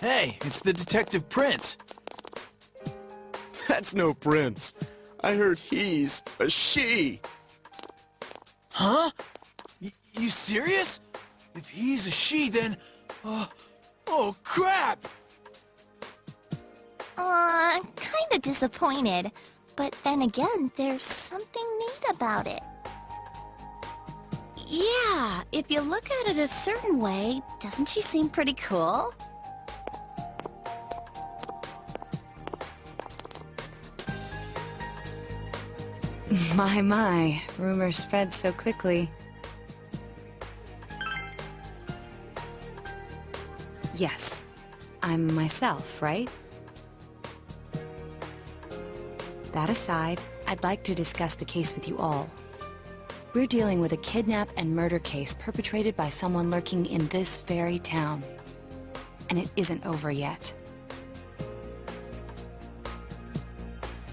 Hey, it's the Detective Prince. That's no prince. I heard he's a she. Huh? You serious? If he's a she, then... oh, crap! Kinda disappointed. But then again, there's something neat about it. Yeah, if you look at it a certain way, doesn't she seem pretty cool? My, rumors spread so quickly. Yes, I'm myself, right? That aside, I'd like to discuss the case with you all. We're dealing with a kidnap and murder case perpetrated by someone lurking in this very town. And it isn't over yet.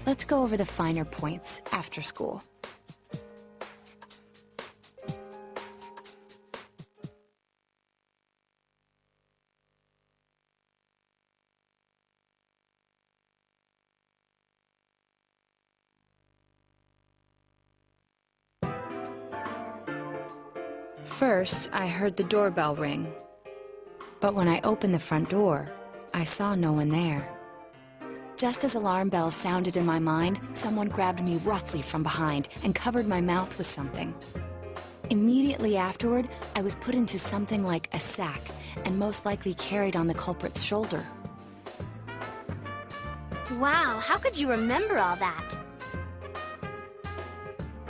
Let's go over the finer points after school. First, I heard the doorbell ring. But when I opened the front door, I saw no one there. Just as alarm bells sounded in my mind, someone grabbed me roughly from behind and covered my mouth with something. Immediately afterward, I was put into something like a sack and most likely carried on the culprit's shoulder. Wow, how could you remember all that?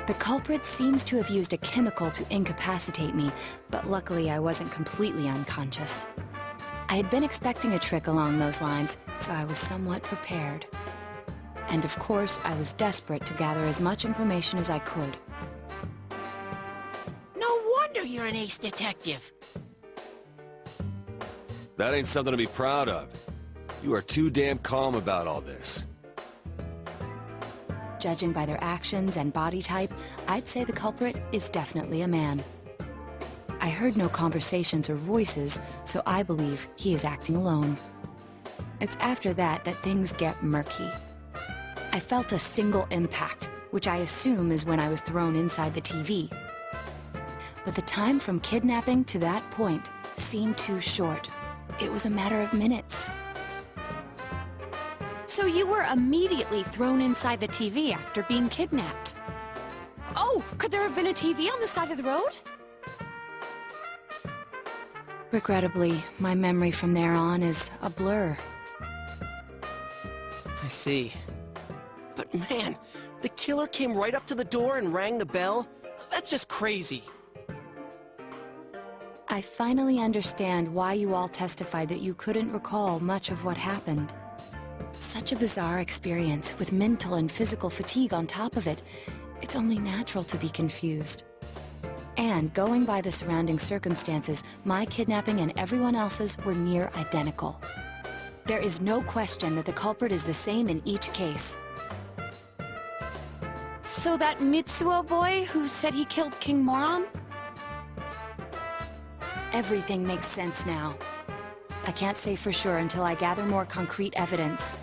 The culprit seems to have used a chemical to incapacitate me, but luckily I wasn't completely unconscious. I had been expecting a trick along those lines, so I was somewhat prepared. And of course, I was desperate to gather as much information as I could. No wonder you're an ace detective. That ain't something to be proud of. You are too damn calm about all this. Judging by their actions and body type, I'd say the culprit is definitely a man. I heard no conversations or voices, so I believe he is acting alone. It's after that that things get murky. I felt a single impact, which I assume is when I was thrown inside the TV. But the time from kidnapping to that point seemed too short. It was a matter of minutes. So you were immediately thrown inside the TV after being kidnapped? Oh, could there have been a TV on the side of the road? Regrettably, my memory from there on is a blur. I see. But man, the killer came right up to the door and rang the bell? That's just crazy. I finally understand why you all testified that you couldn't recall much of what happened. Such a bizarre experience, with mental and physical fatigue on top of it. It's only natural to be confused. And going by the surrounding circumstances, my kidnapping and everyone else's were near identical. There is no question that the culprit is the same in each case. So that Mitsuo boy who said he killed King Moron? Everything makes sense now. I can't say for sure until I gather more concrete evidence.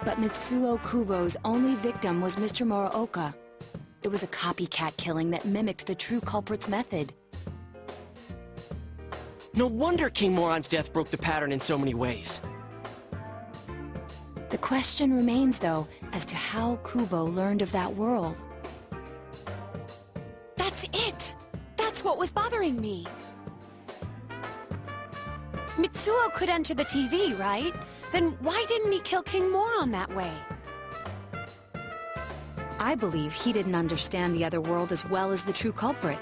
But Mitsuo Kubo's only victim was Mr. Muraoka. It was a copycat killing that mimicked the true culprit's method. No wonder King Moron's death broke the pattern in so many ways. The question remains, though, as to how Kubo learned of that world. That's it! That's what was bothering me. Mitsuo could enter the TV, right? Then why didn't he kill King Moron that way? I believe he didn't understand the other world as well as the true culprit.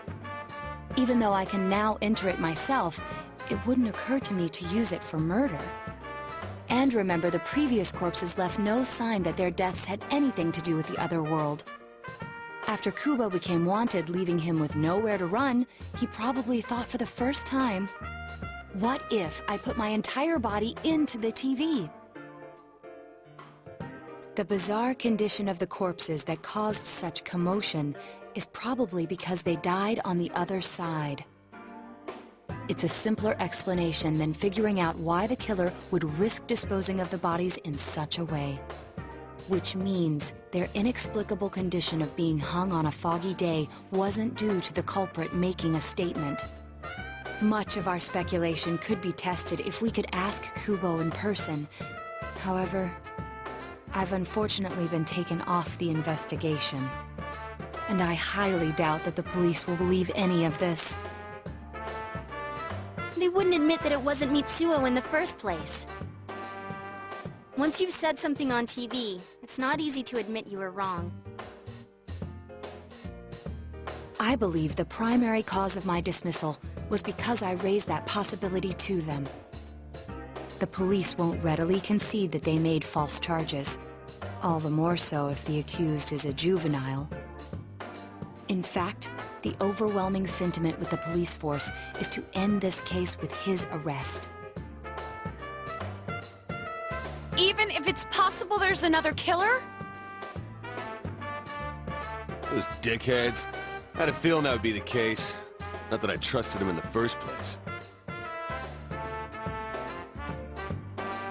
Even though I can now enter it myself, it wouldn't occur to me to use it for murder. And remember, the previous corpses left no sign that their deaths had anything to do with the other world. After Kubo became wanted, leaving him with nowhere to run, he probably thought for the first time, what if I put my entire body into the TV? The bizarre condition of the corpses that caused such commotion is probably because they died on the other side. It's a simpler explanation than figuring out why the killer would risk disposing of the bodies in such a way. Which means their inexplicable condition of being hung on a foggy day wasn't due to the culprit making a statement. Much of our speculation could be tested if we could ask Kubo in person. However, I've unfortunately been taken off the investigation. And I highly doubt that the police will believe any of this. They wouldn't admit that it wasn't Mitsuo in the first place. Once you've said something on TV, it's not easy to admit you were wrong. I believe the primary cause of my dismissal was because I raised that possibility to them. The police won't readily concede that they made false charges, all the more so if the accused is a juvenile. In fact, the overwhelming sentiment with the police force is to end this case with his arrest. Even if it's possible there's another killer? Those dickheads. I had a feeling that would be the case. Not that I trusted him in the first place.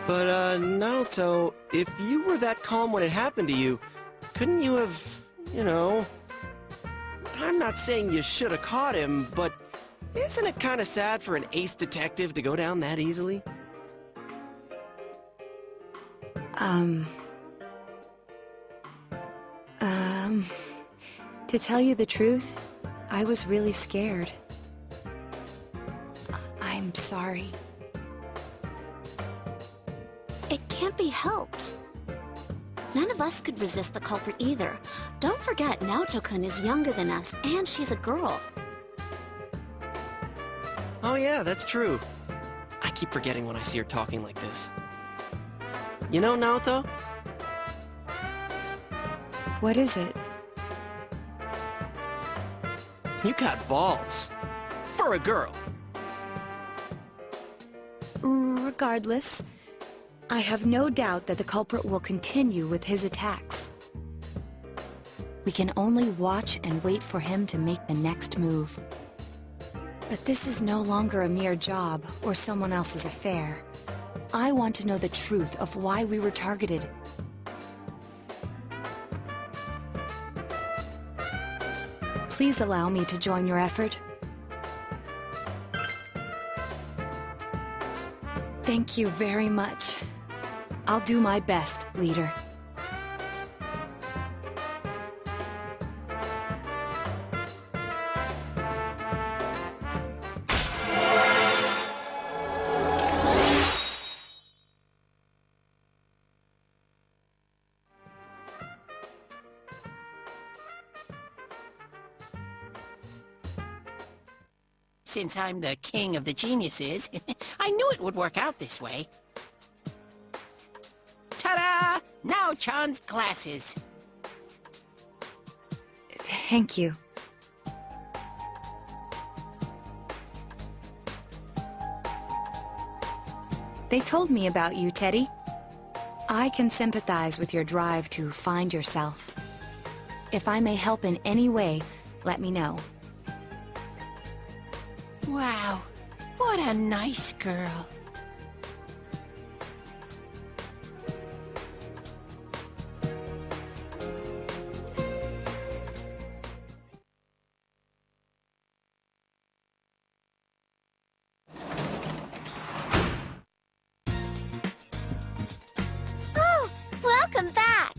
But, Naoto, if you were that calm when it happened to you, couldn't you have, you know... I'm not saying you should have caught him, but isn't it kind of sad for an ace detective to go down that easily? To tell you the truth, I was really scared. I'm sorry. It can't be helped. None of us could resist the culprit either. Don't forget, Naoto-kun is younger than us, and she's a girl. Oh yeah, that's true. I keep forgetting when I see her talking like this. You know, Naoto? What is it? You got balls. For a girl. Regardless, I have no doubt that the culprit will continue with his attacks. We can only watch and wait for him to make the next move. But this is no longer a mere job or someone else's affair. I want to know the truth of why we were targeted. Please allow me to join your effort. Thank you very much. I'll do my best, leader. Since I'm the king of the geniuses, I knew it would work out this way. Ta-da! Now Chan's glasses. Thank you. They told me about you, Teddy. I can sympathize with your drive to find yourself. If I may help in any way, let me know. Wow, what a nice girl. Oh, welcome back!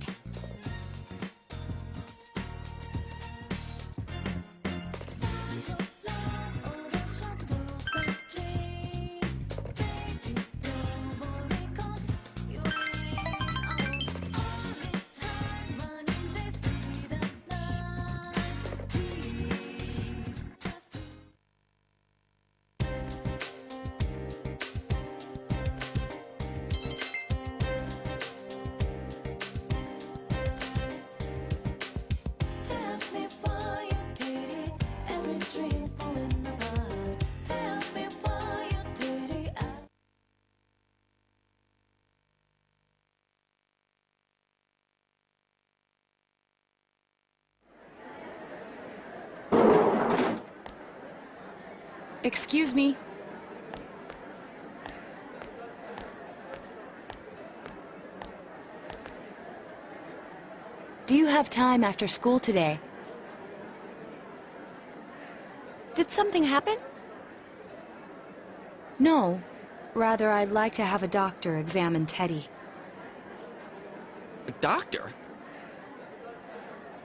Excuse me, have time after school today? Did something happen? No. Rather, I'd like to have a doctor examine Teddy. A doctor?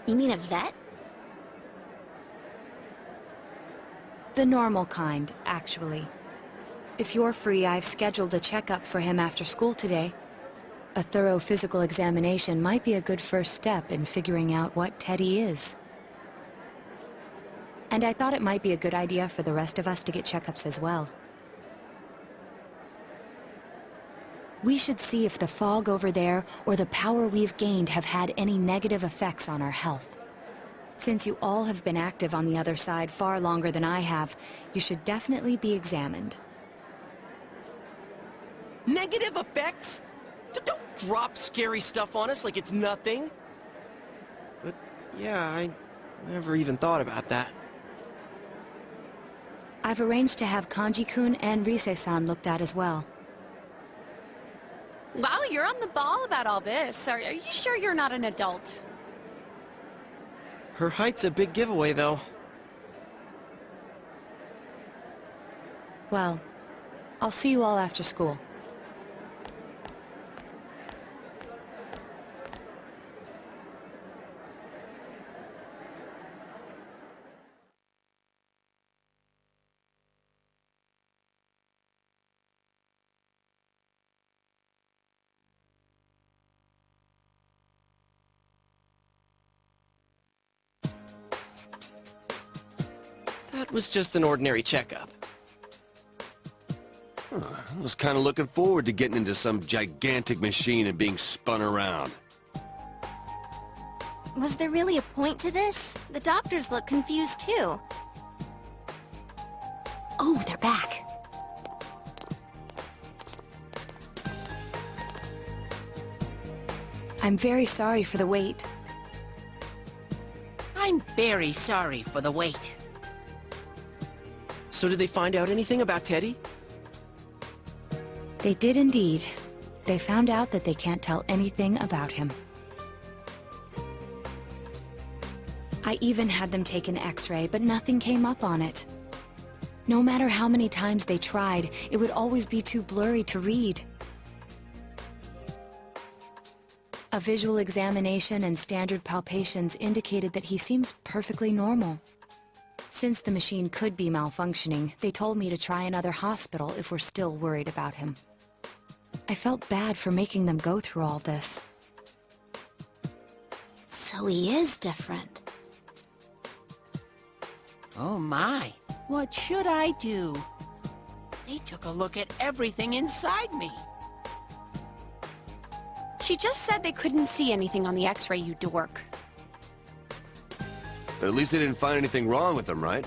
You mean a vet? The normal kind, actually. If you're free, I've scheduled a checkup for him after school today. A thorough physical examination might be a good first step in figuring out what Teddy is. And I thought it might be a good idea for the rest of us to get checkups as well. We should see if the fog over there or the power we've gained have had any negative effects on our health. Since you all have been active on the other side far longer than I have, you should definitely be examined. Negative effects? Don't drop scary stuff on us like it's nothing. But yeah, I never even thought about that. I've arranged to have Kanji-kun and Rise-san looked at as well. Wow, you're on the ball about all this. Are you sure you're not an adult? Her height's a big giveaway, though. Well, I'll see you all after school. That was just an ordinary checkup. I was kind of looking forward to getting into some gigantic machine and being spun around. Was there really a point to this? The doctors look confused too. Oh, they're back. I'm very sorry for the wait. I'm very sorry for the wait. So did they find out anything about Teddy? They did indeed. They found out that they can't tell anything about him. I even had them take an X-ray, but nothing came up on it. No matter how many times they tried, it would always be too blurry to read. A visual examination and standard palpations indicated that he seems perfectly normal. Since the machine could be malfunctioning, they told me to try another hospital if we're still worried about him. I felt bad for making them go through all this. So he is different. Oh my, what should I do? They took a look at everything inside me. She just said they couldn't see anything on the X-ray, you dork. But at least they didn't find anything wrong with him, right?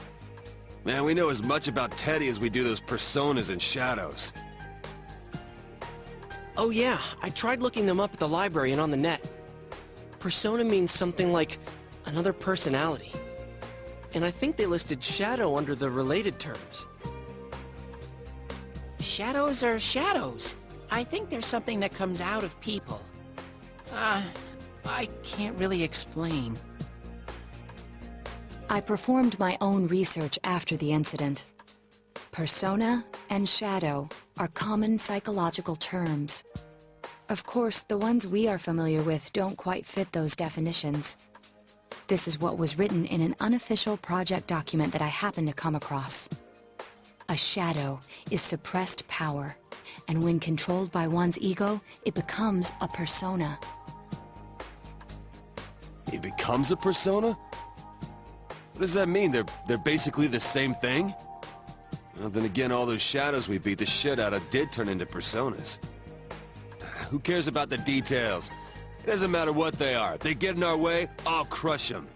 Man, we know as much about Teddy as we do those personas and shadows. Oh yeah, I tried looking them up at the library and on the net. Persona means something like another personality. And I think they listed shadow under the related terms. Shadows are shadows. I think there's something that comes out of people. I can't really explain. I performed my own research after the incident. Persona and shadow are common psychological terms. Of course, the ones we are familiar with don't quite fit those definitions. This is what was written in an unofficial project document that I happened to come across. A shadow is suppressed power, and when controlled by one's ego, it becomes a persona. He becomes a persona? What does that mean? They're basically the same thing? Well, then again, all those shadows we beat the shit out of did turn into personas. Who cares about the details? It doesn't matter what they are. If they get in our way, I'll crush them.